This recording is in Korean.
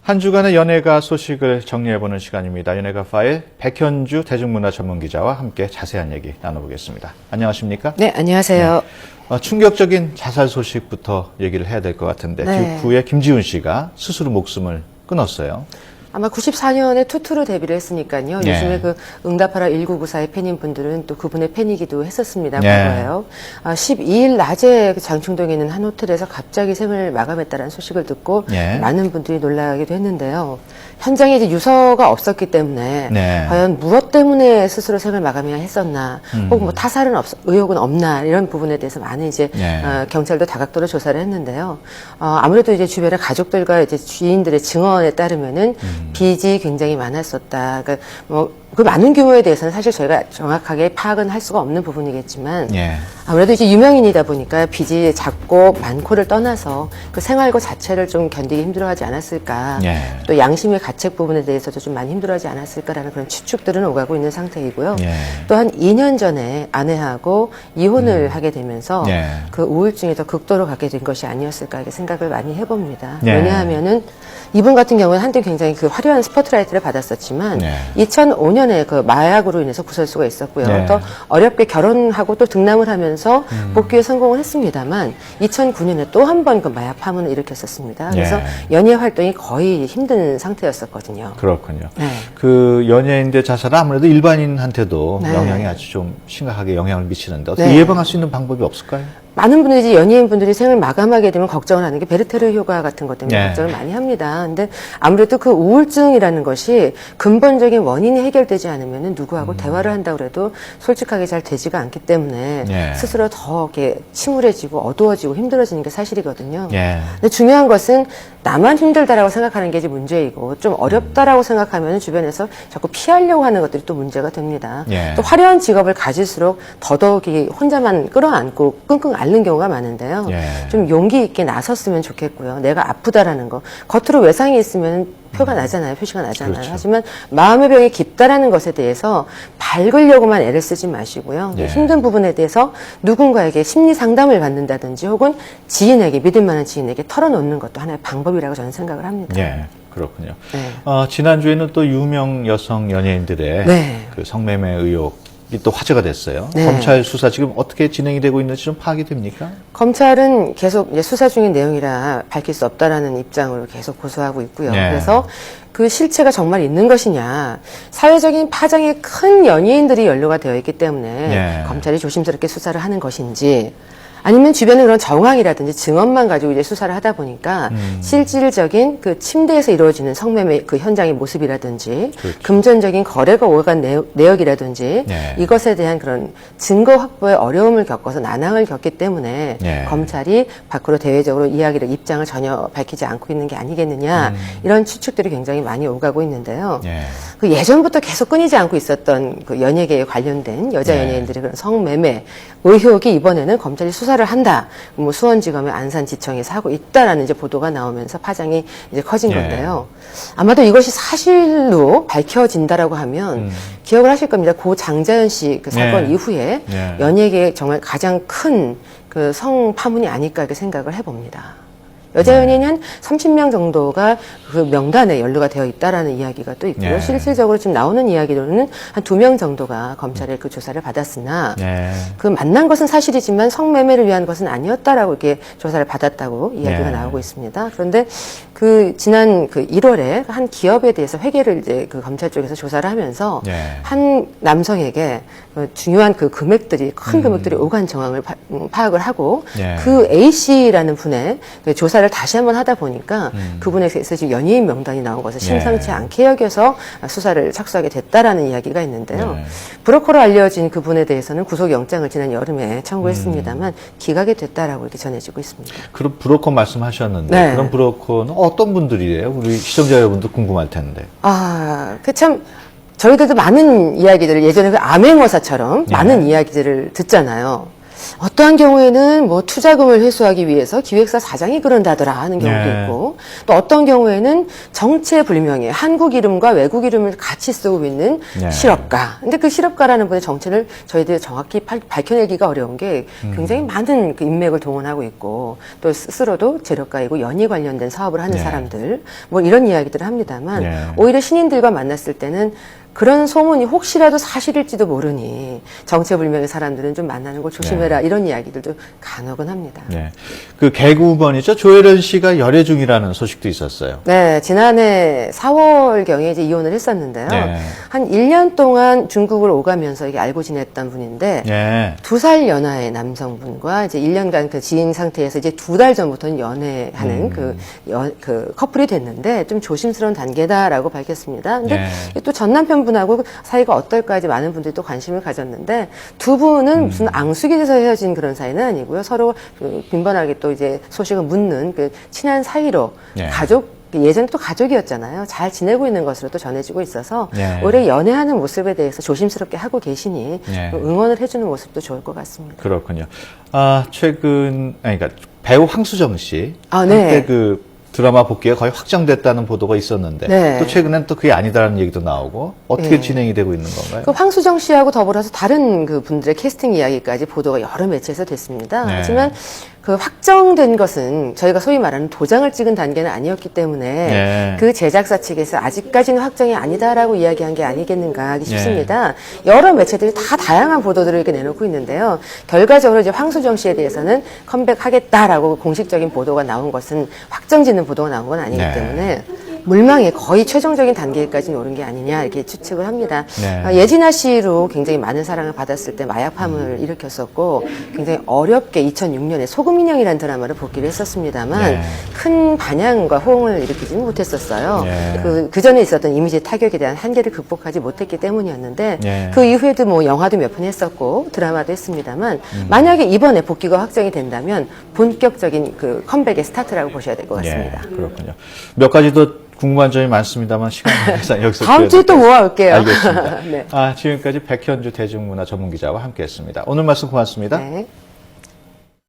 한 주간의 연예가 소식을 정리해보는 시간입니다. 연예가 파일 백현주 대중문화 전문기자와 함께 자세한 얘기 나눠보겠습니다. 안녕하십니까? 네, 안녕하세요. 네. 충격적인 자살 소식부터 얘기를 해야 될 것 같은데 직후에 김지훈 씨가 스스로 목숨을 끊었어요. 아마 94년에 투투로 데뷔를 했으니까요. 네. 요즘에 그 응답하라 1994의 팬인 분들은 또 그분의 팬이기도 했었습니다. 네. 과거에요. 12일 낮에 장충동에 있는 한 호텔에서 갑자기 생을 마감했다는 소식을 듣고 네. 많은 분들이 놀라기도 했는데요. 현장에 이제 유서가 없었기 때문에 네. 과연 무엇 때문에 스스로 생을 마감해야 했었나, 혹은 뭐 타살은 의혹은 없나 이런 부분에 대해서 많은 이제 네. 경찰도 다각도로 조사를 했는데요. 아무래도 이제 주변의 가족들과 이제 주인들의 증언에 따르면은 빚이 굉장히 많았었다. 그러니까 그 많은 규모에 대해서는 사실 저희가 정확하게 파악은 할 수가 없는 부분이겠지만 아무래도 이제 유명인이다 보니까 빚이 작고 많고를 떠나서 그 생활고 자체를 좀 견디기 힘들어하지 않았을까. 또 양심의 가책 부분에 대해서도 좀 많이 힘들어하지 않았을까라는 그런 추측들은 오가고 있는 상태이고요. 또 한 2년 전에 아내하고 이혼을 하게 되면서 그 우울증이 더 극도로 가게 된 것이 아니었을까 이렇게 생각을 많이 해봅니다. 왜냐하면은 이분 같은 경우는 한때 굉장히 그 화려한 스포트라이트를 받았었지만 2005년에 그 마약으로 인해서 구설수가 있었고요. 또 어렵게 결혼하고 또 등남을 하면서 복귀에 성공을 했습니다만 2009년에 또 한 번 그 마약 파문을 일으켰었습니다. 그래서 연예 활동이 거의 힘든 상태였었거든요. 그렇군요. 그 연예인들 자살은 아무래도 일반인한테도 영향이 아주 좀 심각하게 영향을 미치는데 어떻게 예방할 수 있는 방법이 없을까요? 많은 분들이 연예인분들이 생을 마감하게 되면 걱정을 하는 게 베르테르 효과 같은 것 때문에 걱정을 많이 합니다. 근데 아무래도 그 우울증이라는 것이 근본적인 원인이 해결되지 않으면 누구하고 대화를 한다고 해도 솔직하게 잘 되지가 않기 때문에 스스로 더 이렇게 침울해지고 어두워지고 힘들어지는 게 사실이거든요. 근데 중요한 것은 나만 힘들다라고 생각하는 게 이제 문제이고 좀 어렵다라고 생각하면 주변에서 자꾸 피하려고 하는 것들이 또 문제가 됩니다. 또 화려한 직업을 가질수록 더더욱이 혼자만 끌어안고 끙끙 앓는 경우가 많은데요. 좀 용기 있게 나섰으면 좋겠고요. 내가 아프다라는 거. 겉으로 외상이 있으면 표가 나잖아요. 표시가 나잖아요. 그렇죠. 하지만 마음의 병이 깊다라는 것에 대해서 밝으려고만 애를 쓰지 마시고요. 힘든 부분에 대해서 누군가에게 심리 상담을 받는다든지 혹은 지인에게, 믿을 만한 지인에게 털어놓는 것도 하나의 방법이라고 저는 생각을 합니다. 그렇군요. 지난주에는 또 유명 여성 연예인들의 그 성매매 의혹 이 또 화제가 됐어요. 검찰 수사 지금 어떻게 진행이 되고 있는지 좀 파악이 됩니까? 검찰은 계속 이제 수사 중인 내용이라 밝힐 수 없다라는 입장으로 계속 고수하고 있고요. 그래서 그 실체가 정말 있는 것이냐, 사회적인 파장에 큰 연예인들이 연루가 되어 있기 때문에 검찰이 조심스럽게 수사를 하는 것인지, 아니면 주변에 그런 정황이라든지 증언만 가지고 이제 수사를 하다 보니까 실질적인 그 침대에서 이루어지는 성매매 그 현장의 모습이라든지 금전적인 거래가 오간 내역이라든지 이것에 대한 그런 증거 확보에 어려움을 겪어서 난항을 겪기 때문에 검찰이 밖으로 대외적으로 이야기를 입장을 전혀 밝히지 않고 있는 게 아니겠느냐 이런 추측들이 굉장히 많이 오가고 있는데요. 그 예전부터 계속 끊이지 않고 있었던 그 연예계에 관련된 여자 연예인들의 그런 성매매 의혹이 이번에는 검찰이 수사를 한다. 뭐 수원지검의 안산지청에서 하고 있다라는 이제 보도가 나오면서 파장이 이제 커진 건데요. 아마도 이것이 사실로 밝혀진다라고 하면 기억을 하실 겁니다. 고 장자연 씨 그 사건 이후에 연예계에 정말 가장 큰 그 성 파문이 아닐까 이렇게 생각을 해봅니다. 여자 연예인 한 30명 정도가 그 명단에 연루가 되어 있다라는 이야기가 또 있고요. 실질적으로 지금 나오는 이야기로는 한 2명 정도가 검찰의 그 조사를 받았으나 그 만난 것은 사실이지만 성매매를 위한 것은 아니었다라고 이렇게 조사를 받았다고 이야기가 나오고 있습니다. 그런데 그 지난 그 1월에 한 기업에 대해서 회계를 이제 그 검찰 쪽에서 조사를 하면서 한 남성에게 그 중요한 그 금액들이 큰 금액들이 오간 정황을 파악을 하고 그 A 씨라는 분의 그 조사를 다시 한번 하다 보니까 그분에 대해서 지금 연예인 명단이 나온 것을 심상치 않게 여겨서 수사를 착수하게 됐다라는 이야기가 있는데요. 브로커로 알려진 그분에 대해서는 구속영장을 지난 여름에 청구했습니다만 기각이 됐다라고 이렇게 전해지고 있습니다. 그럼 브로커 말씀하셨는데 그런 브로커는 어떤 분들이래요? 우리 시청자 여러분도 궁금할 텐데. 그 참 저희들도 많은 이야기들을 예전에 그 암행어사처럼 많은 이야기들을 듣잖아요. 어떠한 경우에는 뭐 투자금을 회수하기 위해서 기획사 사장이 그런다더라 하는 경우도 네. 있고, 또 어떤 경우에는 정체불명의 한국 이름과 외국 이름을 같이 쓰고 있는 네. 실업가. 근데 그 실업가라는 분의 정체를 저희들이 정확히 밝혀내기가 어려운 게 굉장히 많은 그 인맥을 동원하고 있고, 또 스스로도 재력가이고 연이 관련된 사업을 하는 네. 사람들, 뭐 이런 이야기들을 합니다만, 네. 오히려 신인들과 만났을 때는 그런 소문이 혹시라도 사실일지도 모르니 정체불명의 사람들은 좀 만나는 걸 조심해라, 이런 이야기들도 간혹은 합니다. 네. 그 개그우먼이죠. 조혜련 씨가 열애 중이라는 소식도 있었어요. 네, 지난해 4월경에 이제 이혼을 했었는데요. 네. 한 1년 동안 중국을 오가면서 이게 알고 지냈던 분인데, 네. 2살 연하의 남성분과 이제 1년간 그 지인 상태에서 이제 2달 전부터는 연애하는 그 커플이 됐는데 좀 조심스러운 단계다라고 밝혔습니다. 근데 네. 또 전 남편분하고 사이가 어떨까 이제 많은 분들이 또 관심을 가졌는데, 두 분은 무슨 앙숙이 돼서 헤어진 그런 사이는 아니고요. 서로 그 빈번하게 또 이제 소식을 묻는 그 친한 사이로 네. 예전에 또 가족이었잖아요. 잘 지내고 있는 것으로 또 전해지고 있어서 네. 올해 연애하는 모습에 대해서 조심스럽게 하고 계시니 네. 응원을 해주는 모습도 좋을 것 같습니다. 그렇군요. 그러니까 배우 황수정 씨. 아, 네. 한때 그 드라마 복귀가 거의 확정됐다는 보도가 있었는데 네. 또 최근엔 또 그게 아니다라는 얘기도 나오고 어떻게 네. 진행이 되고 있는 건가요? 그 황수정 씨하고 더불어서 다른 그 분들의 캐스팅 이야기까지 보도가 여러 매체에서 됐습니다. 네. 하지만 그 확정된 것은 저희가 소위 말하는 도장을 찍은 단계는 아니었기 때문에 네. 그 제작사 측에서 아직까지는 확정이 아니다라고 이야기한 게 아니겠는가 싶습니다. 네. 여러 매체들이 다 다양한 보도들을 이렇게 내놓고 있는데요. 결과적으로 이제 황수정 씨에 대해서는 컴백하겠다라고 공식적인 보도가 나온 것은 확정짓는 보도가 나온 건 아니기 네. 때문에 물망에 거의 최종적인 단계까지는 오른 게 아니냐 이렇게 추측을 합니다. 네. 예진아 씨로 굉장히 많은 사랑을 받았을 때 마약팜을 일으켰었고, 굉장히 어렵게 2006년에 소금인형이라는 드라마를 복귀를 했었습니다만 네. 큰 반향과 호응을 일으키지는 못했었어요. 네. 그 전에 있었던 이미지 타격에 대한 한계를 극복하지 못했기 때문이었는데 네. 그 이후에도 뭐 영화도 몇 편 했었고 드라마도 했습니다만 만약에 이번에 복귀가 확정이 된다면 본격적인 그 컴백의 스타트라고 보셔야 될 것 같습니다. 네, 그렇군요. 몇 가지 더 궁금한 점이 많습니다만 시간 관계상 여기서 다음 주에 또 모아올게요. 알겠습니다. 네. 지금까지 백현주 대중문화 전문기자와 함께했습니다. 오늘 말씀 고맙습니다. 네.